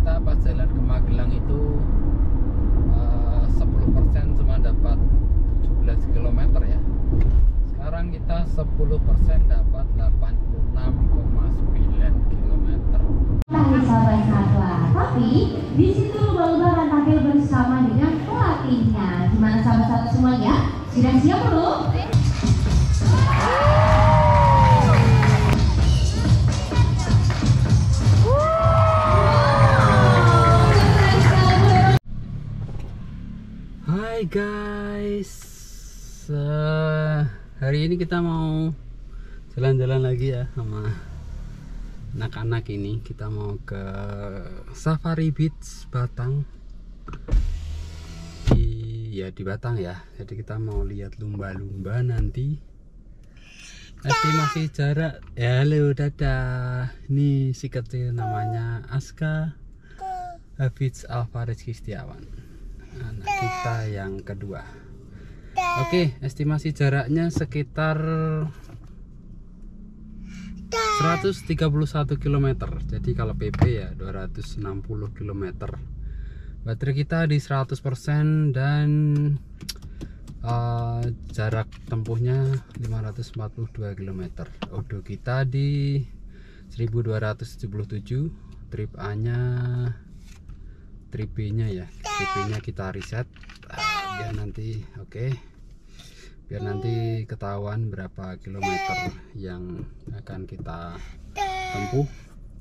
kita pas jalan ke Magelang itu 10% cuma dapat 17 km ya. Sekarang kita 10% dapat 86,9 km. Sahabat-sahabat, tapi di situ lumba-lumba akan tampil bersama dengan pelatihnya. Gimana sahabat-sahabat semuanya? Sudah siap belum? Hai guys, hari ini kita mau jalan-jalan lagi ya sama anak-anak. Ini kita mau ke Safari Beach Batang di Batang ya. Jadi kita mau lihat lumba-lumba nanti. Estimasi jarak ya. Halo, dadah. Ini si kecil namanya Aska Hafiz Alvarez Kistiawan, anak kita yang kedua. Oke, estimasi jaraknya sekitar 131 km. Jadi kalau PP ya 260 km. Baterai kita di 100% dan jarak tempuhnya 542 km. Odo kita di 1277. Trip A nya, trip B nya ya. Trip B nya kita reset biar nanti biar nanti ketahuan berapa kilometer yang akan kita tempuh.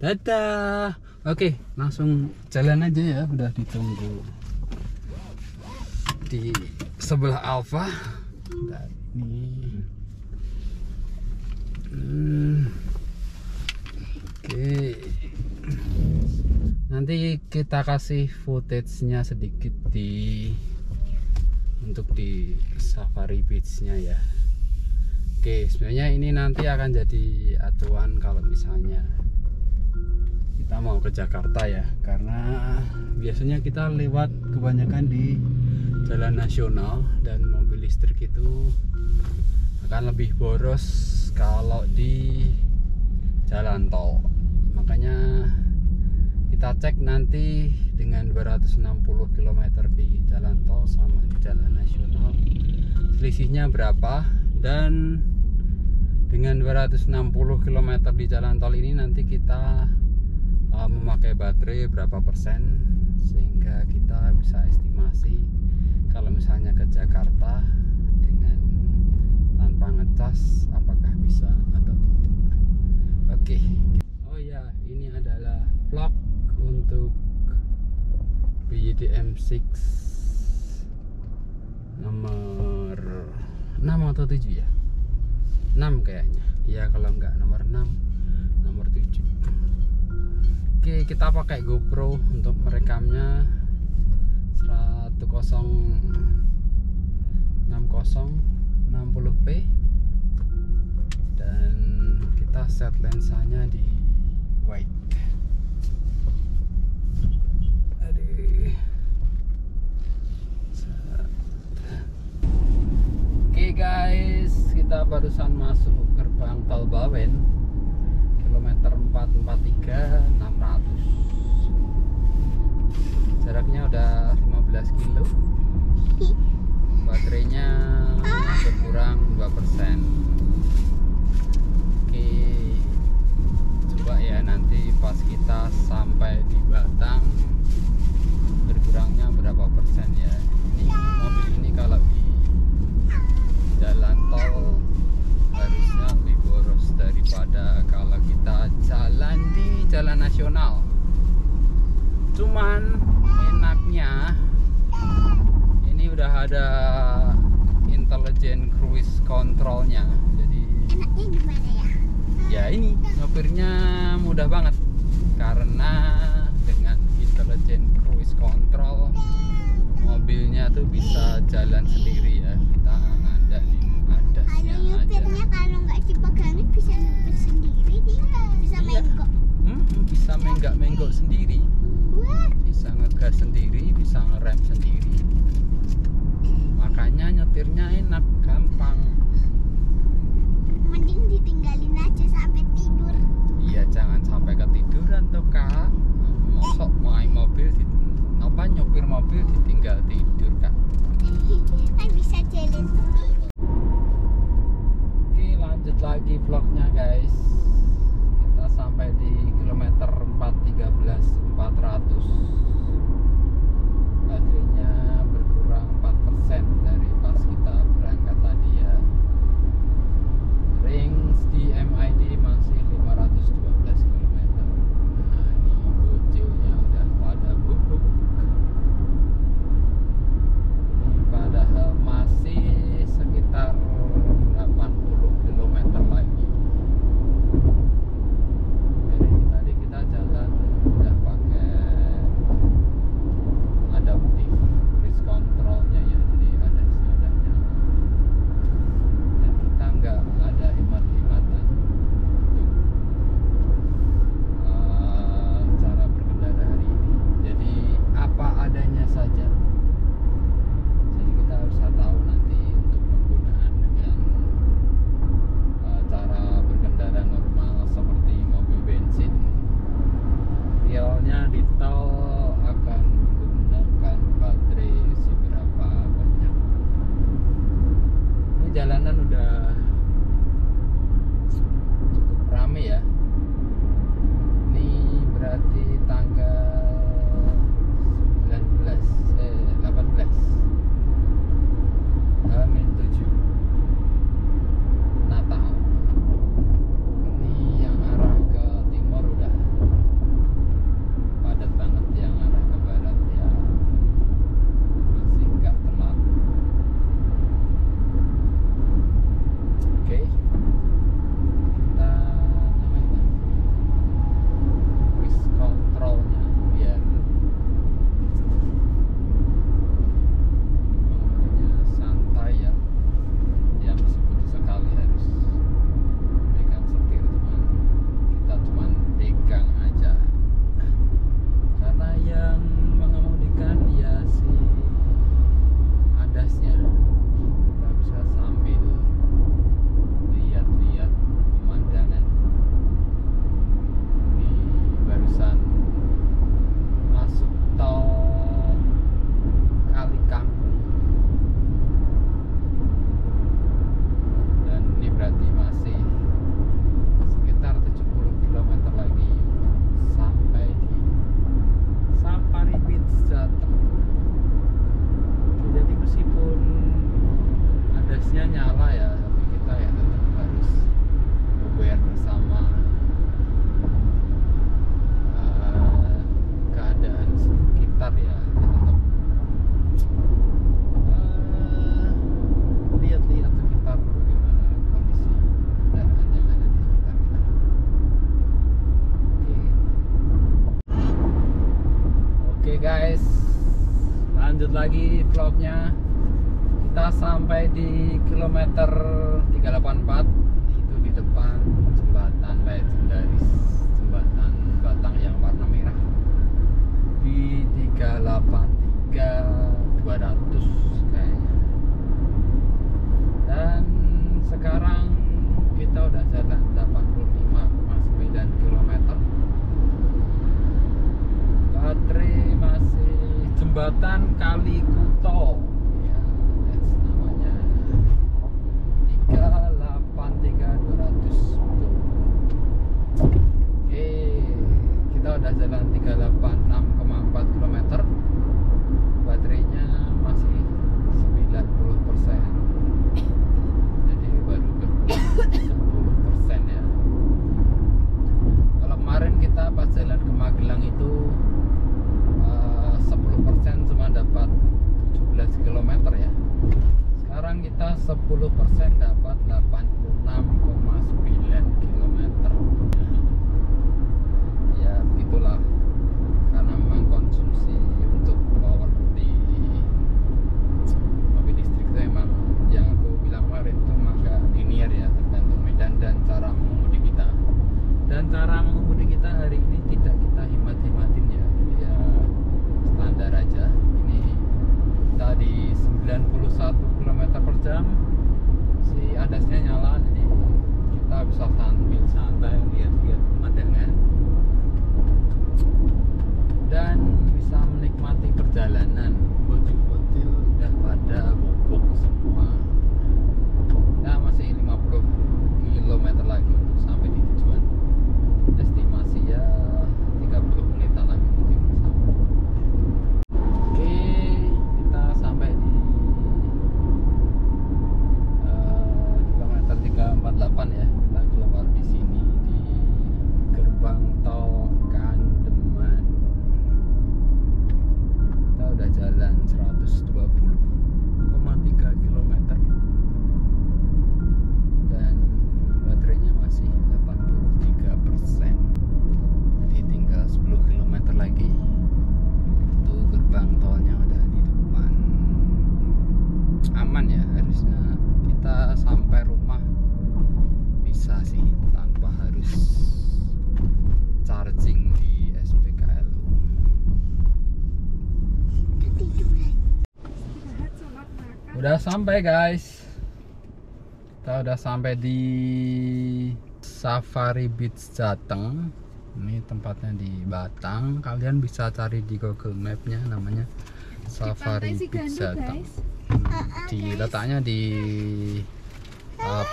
Dadah. Oke, langsung jalan aja ya. Udah ditunggu di sebelah Alfa. Ini oke. Nanti kita kasih footage-nya sedikit untuk di Safari Beach-nya ya. Oke, sebenarnya ini nanti akan jadi acuan kalau misalnya kita mau ke Jakarta ya, karena biasanya kita lewat kebanyakan di jalan nasional dan mobil listrik itu akan lebih boros kalau di jalan tol. Makanya kita cek nanti dengan 260 km di jalan tol sama di jalan nasional selisihnya berapa, dan dengan 260 km di jalan tol ini nanti kita memakai baterai berapa persen, sehingga kita bisa estimasi kalau misalnya ke Jakarta dengan tanpa ngecas apakah bisa atau tidak. Oke. Oh ya, ini adalah vlog untuk BYD-M6 nomor 6 atau 7 ya? 6 kayaknya. Ya kalau enggak nomor 6, nomor 7. Oke, kita pakai GoPro untuk merekamnya 1060p dan kita set lensanya di wide. Aduh. Oke guys, kita barusan masuk gerbang tol Bawen, kilometer 443 600. Jaraknya udah 15 kilo. Baterainya berkurang 2%. Oke, coba ya nanti pas kita sampai di Batang berkurangnya berapa persen ya. Ini mobil ini kalau di jalan tol harusnya lebih boros daripada kalau kita jalan di jalan nasional. Cuman enaknya ini udah ada intelligent cruise controlnya. Jadi enaknya gimana ya? Ya ini nyopirnya mudah banget karena dengan intelligent cruise control mobilnya tuh bisa jalan sendiri ya. Kita ngandalin adasnya Ada aja. nyupirnya kalau nggak dipegangin bisa nyupir sendiri, dia bisa Iya. menggok. Bisa menggok sendiri, Wah, bisa ngegas sendiri, bisa ngerem sendiri. Makanya nyetirnya enak, gampang. mending ditinggalin aja sampai tidur. Iya, jangan sampai ketiduran tuh kak. Mosok mau tinggal tidur Kak. Kan bisa jalan sendiri. Oke, lanjut lagi vlognya guys. Kita sampai di kilometer 413 400. Baterainya berkurang 4% dari pas kita berangkat tadi ya. Range di MID masih 512 km. Nah, ini bocilnya udah pada bubuk. Ini padahal masih sekitar 80 km lagi. Jadi tadi kita jalan udah pakai adaptive cruise controlnya ya, jadi ada seadanya. Dan kita nggak ada hemat-hematan untuk cara berkendara hari ini. Jadi apa adanya saja. Jadi kita harus tahu nanti untuk penggunaan dengan cara berkendara normal seperti mobil bensin, realnya di tol akan menggunakan baterai seberapa banyak. Ini jalanan udah cukup rame ya. Ini berarti tanggal 18 H-7 Natal. Ini yang arah ke timur udah padat banget, yang arah ke barat ya masih nggak terlalu. Oke, kita nyalain cruise controlnya biar pengemudinya santai ya. Ya meskipun sekali harus pegang setir, kita cuman pegang aja. Karena yang mengemudikan ya si adasnya, kita bisa sambil lihat-lihat pemandangan. Ini barusan masuk tol Kali Kangkung, dan ini berarti masih sekitar 70 km lagi sampai di Safari Beach Jateng. Jadi meskipun adasnya nyala ya, tapi kita ya tetap harus aware bersama keadaan sekitar ya. Kita tetap lihat-lihat sekitar bagaimana kondisi kendaraan yang ada di sekitar kita. Oke guys, lanjut lagi vlognya. Kita sampai di kilometer 384, itu di depan jembatan legendaris, jembatan Batang yang warna merah, di 383 200 kayaknya. Dan sekarang kita udah jalan 85,9 km. Baterai masih jembatan Kali Kuto ya, that's namanya 383 200. Oke, kita udah jalan 386,4 km. Baterainya masih 90%. Jadi baru berkurang 10% ya. Kalau kemarin kita pas jalan ke Magelang itu 10% cuma dapat 17 km ya. Sekarang kita 10% dapat 86,9 km. Ya begitulah, karena memang konsumsi untuk menikmati perjalanan. Bocil-bocil udah pada bobok semua. Ya masih 50 km lagi untuk sampai di tujuan. Estimasi ya 30 menitan lagi mungkin sampai. Oke, kita sampai di kilometer 348 ya. Kita keluar di sini di gerbang tol Kandeman. Kita udah jalan 120,3 km dan baterainya masih 83%. Jadi tinggal 10 km lagi. Tuh gerbang tolnya udah di depan. Aman ya, harusnya kita sampai rumah bisa sih tanpa harus charging di SPKLU. Udah sampai guys. Kita udah sampai di Safari Beach Jateng. Ini tempatnya di Batang. Kalian bisa cari di Google Map-nya, namanya Safari Beach Jateng. Di letaknya di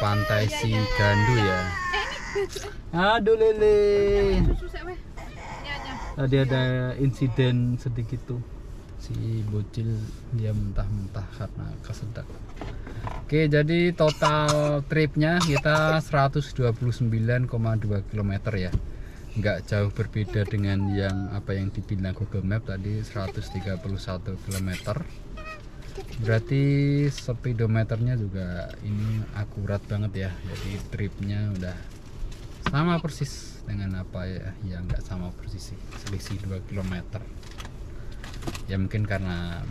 Pantai Sigandu ya. Aduh lele. Tadi ada insiden sedikit tuh. Si bocil dia muntah-muntah karena kesedak. Oke, jadi total tripnya kita 129,2 km ya. Nggak jauh berbeda dengan yang apa yang dibilang Google Map tadi, 131 km. Berarti speedometernya juga ini akurat banget ya. Jadi tripnya udah sama persis dengan apa ya, yang nggak sama persis sih, selisih 2 km. Ya mungkin karena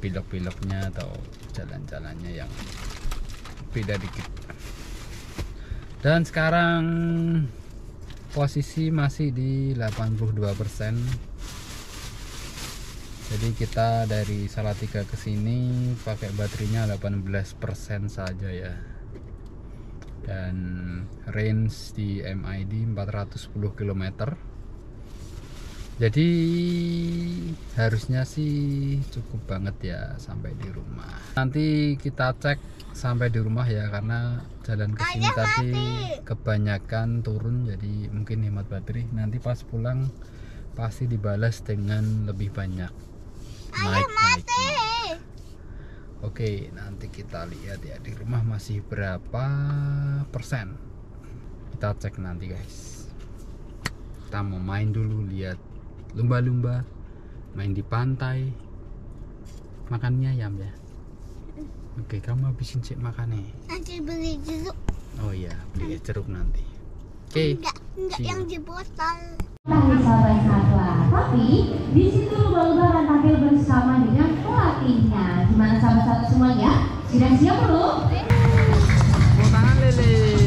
pilok-piloknya atau jalan-jalannya yang beda dikit. Dan sekarang posisi masih di 82%. Jadi kita dari Salatiga ke sini pakai baterainya 18% saja ya. Dan range di MID 410 km. Jadi harusnya sih cukup banget ya sampai di rumah. Nanti kita cek sampai di rumah ya, karena jalan ke sini tadi kebanyakan turun, jadi mungkin hemat baterai. Nanti pas pulang pasti dibalas dengan lebih banyak naik-naiknya. Oke, nanti kita lihat ya di rumah masih berapa persen. Kita cek nanti guys. Kita mau main dulu, lihat lumba-lumba, main di pantai, makan mie ayam ya. Oke, kamu habisin cek makannya. Nanti beli jeruk. Oh iya, beli jeruk nanti. Oke. Enggak yang di botol. Sahabat-sahabat, tapi di situ lumba-lumba akan tampil bersama dengan pelatihnya. Gimana sahabat-sahabat semuanya? Sudah siap belum? Mau tangan lele.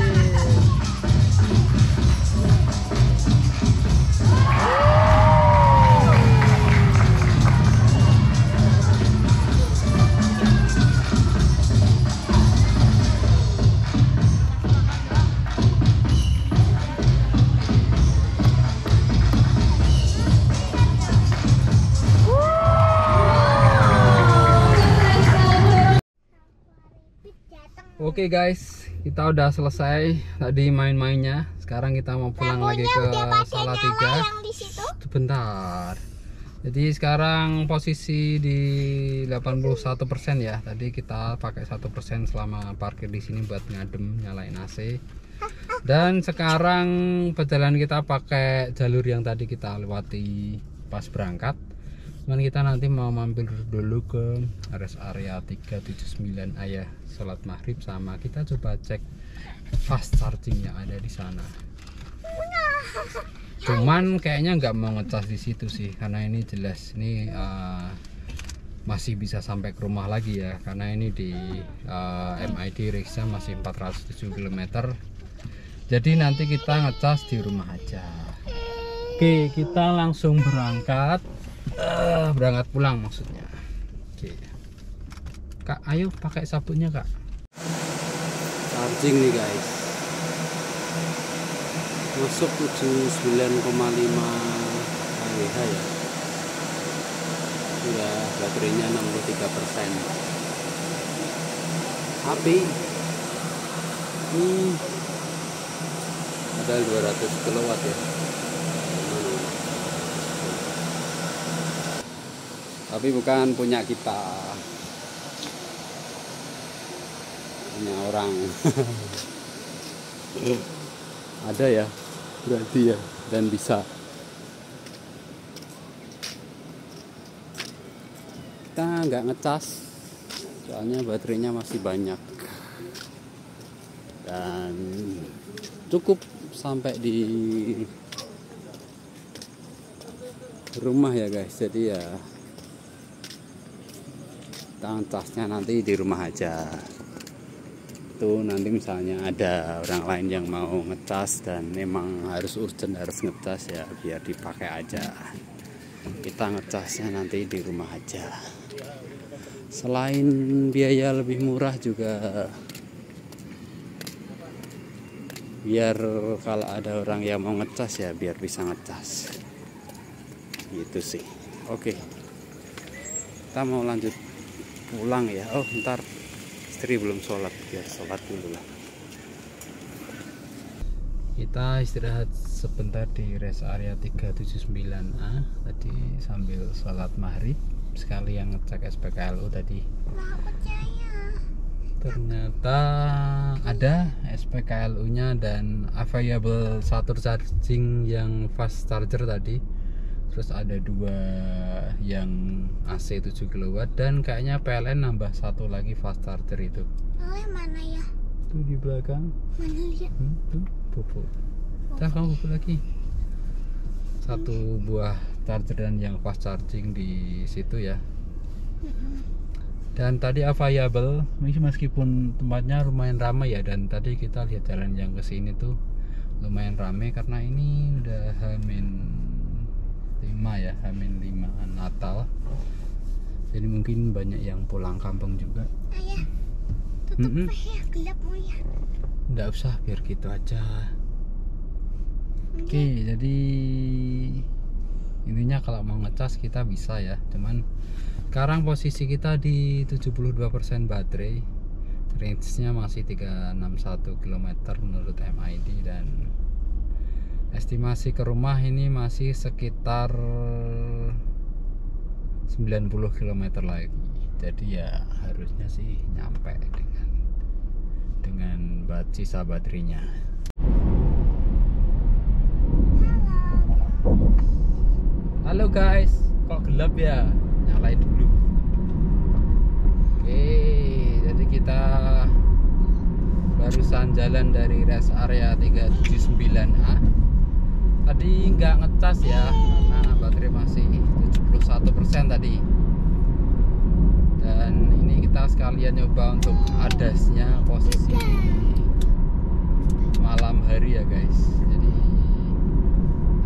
Oke guys, kita udah selesai tadi main-mainnya. Sekarang kita mau pulang lagi ke Salatiga. Sebentar. Jadi sekarang posisi di 81% ya. Tadi kita pakai 1% selama parkir di sini buat ngadem, nyalain AC. Dan sekarang perjalanan kita pakai jalur yang tadi kita lewati pas berangkat. Cuman kita nanti mau mampir dulu ke rest area 379 ayah, sholat maghrib, sama kita coba cek fast charging yang ada di sana. Cuman kayaknya nggak mau ngecas di situ sih, karena ini jelas ini masih bisa sampai ke rumah lagi ya, karena ini di MID range-nya masih 407 km. Jadi nanti kita ngecas di rumah aja. Oke, kita langsung berangkat. Berangkat pulang maksudnya. Oke. Kak, ayo pakai sabunnya kak. Charging nih guys. Masuk 79,5 kWh ya. udah baterainya 63%. Api ini ada 200 kW ya. Tapi bukan punya kita, punya orang. Ada ya, berarti ya, dan bisa. Kita nggak ngecas, soalnya baterainya masih banyak dan cukup sampai di rumah ya guys. Jadi ya kita ngecasnya nanti di rumah aja. Itu nanti misalnya ada orang lain yang mau ngecas dan memang harus urgent harus ngecas ya, biar dipakai aja. Kita ngecasnya nanti di rumah aja. Selain biaya lebih murah juga, biar kalau ada orang yang mau ngecas ya biar bisa ngecas gitu sih. Oke, kita mau lanjut pulang ya. Oh ntar istri belum sholat, biar sholat dulu lah. Kita istirahat sebentar di rest area 379A tadi sambil sholat maghrib, sekalian ngecek SPKLU tadi. Ternyata ada SPKLU nya dan available satu charging yang fast charger tadi. Terus ada 2 yang AC 7 kW dan kayaknya PLN nambah 1 lagi fast charger itu. Oh, yang mana ya? Tuh di belakang. Mana lihat? Tuh pupuk. Dah kamu pupuk lagi. 1 buah charger dan yang fast charging di situ ya. Dan tadi available, meskipun tempatnya lumayan ramai ya, dan tadi kita lihat jalan yang ke sini tuh lumayan ramai karena ini udah H-5 ya, H-5 Natal. Jadi mungkin banyak yang pulang kampung juga. Ayah, tutup ya, gelap mau ya. Nggak usah, biar gitu aja. Oke, jadi intinya kalau mau ngecas kita bisa ya, cuman sekarang posisi kita di 72% baterai, range-nya masih 361 km menurut MID, dan estimasi ke rumah ini masih sekitar 90 km lagi. Jadi ya harusnya sih nyampe dengan sisa baterainya. Halo guys, kok gelap ya? Nyalain dulu. Oke, jadi kita barusan jalan dari rest area 379A. Tadi nggak ngecas ya, karena baterai masih 71% tadi. Dan ini kita sekalian nyoba untuk adasnya posisi malam hari ya guys. Jadi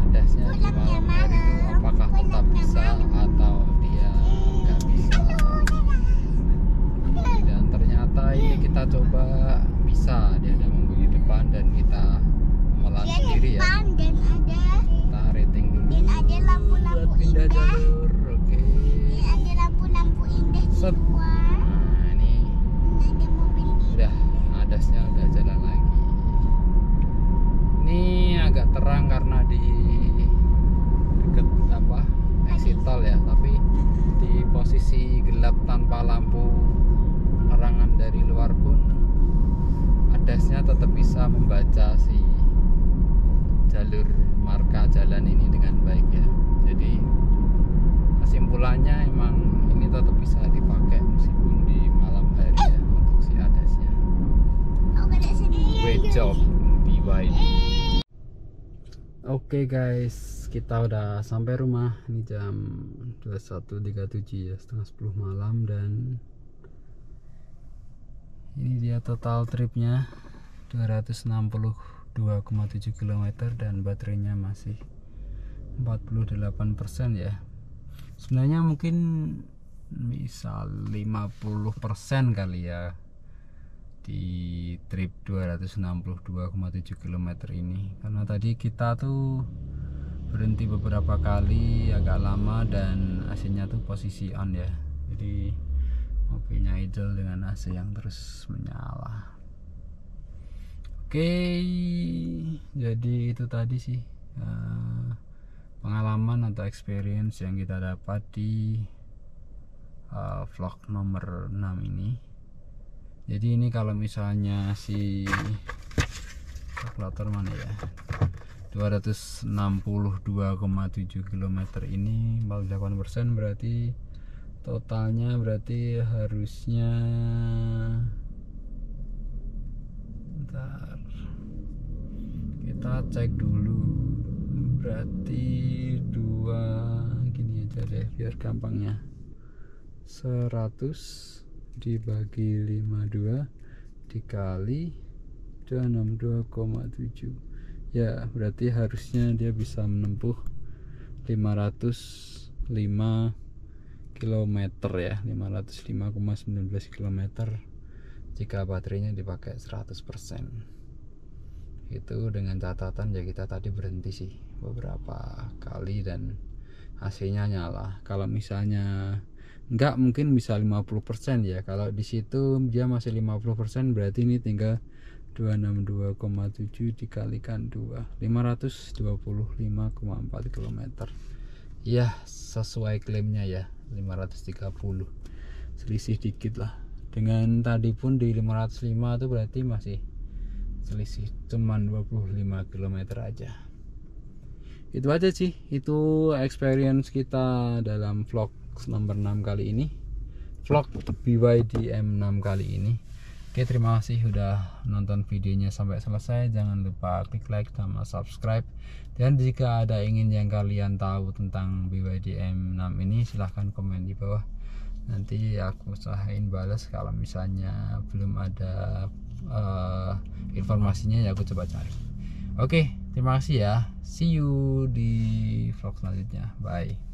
adasnya di malam hari itu apakah tetap bisa atau dia nggak bisa. Dan ternyata ini kita coba bisa, dia ada membunyi depan dan kita melan sendiri ya. Kita rating dulu. Dan ada lampu-lampu pindah indah. jalur, oke. Dan ada lampu-lampu indah di Set. luar. Nah ini Dan ada mobil indah. udah adasnya udah jalan lagi. Ini agak terang karena di deket exit tol ya, tapi di posisi gelap tanpa lampu penerangan dari luar pun adasnya tetap bisa membaca si jalur marka jalan ini dengan baik ya. Jadi kesimpulannya emang ini tetap bisa dipakai meskipun di malam hari ya untuk si adasnya. Great job BYD. Oke guys, kita udah sampai rumah. Ini jam 21.37 ya, setengah 10 malam, dan ini dia total tripnya 262,7 km dan baterainya masih 48% ya. Sebenarnya mungkin bisa 50% kali ya di trip 262,7 km ini, karena tadi kita tuh berhenti beberapa kali agak lama dan AC-nya tuh posisi on ya, jadi mobilnya idle dengan AC yang terus menyala. Oke, jadi itu tadi sih pengalaman atau experience yang kita dapat di vlog nomor 6 ini. Jadi ini kalau misalnya si kalkulator mana ya, 262,7 km ini 48%, berarti totalnya berarti harusnya, bentar kita cek dulu, berarti gini aja deh biar gampangnya, 100 dibagi 52 dikali 262,7 ya, berarti harusnya dia bisa menempuh 505 km ya, 505,19 km jika baterainya dipakai 100%. Itu dengan catatan ya kita tadi berhenti sih beberapa kali dan AC-nya nyala. Kalau misalnya enggak, mungkin bisa 50% ya. Kalau di situ dia masih 50%, berarti ini tinggal 262,7 dikalikan 2, 525,4 km ya, sesuai klaimnya ya, 530, selisih dikit lah. Dengan tadi pun di 505 itu berarti masih selisih cuman 25 km aja. Itu aja sih, itu experience kita dalam vlog nomor 6 kali ini, vlog BYD M6 kali ini. Oke, terima kasih udah nonton videonya sampai selesai. Jangan lupa klik like sama subscribe. Dan jika ada ingin yang kalian tahu tentang BYD M6 ini, silahkan komen di bawah. Nanti aku usahain balas. Kalau misalnya belum ada informasinya ya aku coba cari. Oke, terima kasih ya. See you di vlog selanjutnya. Bye.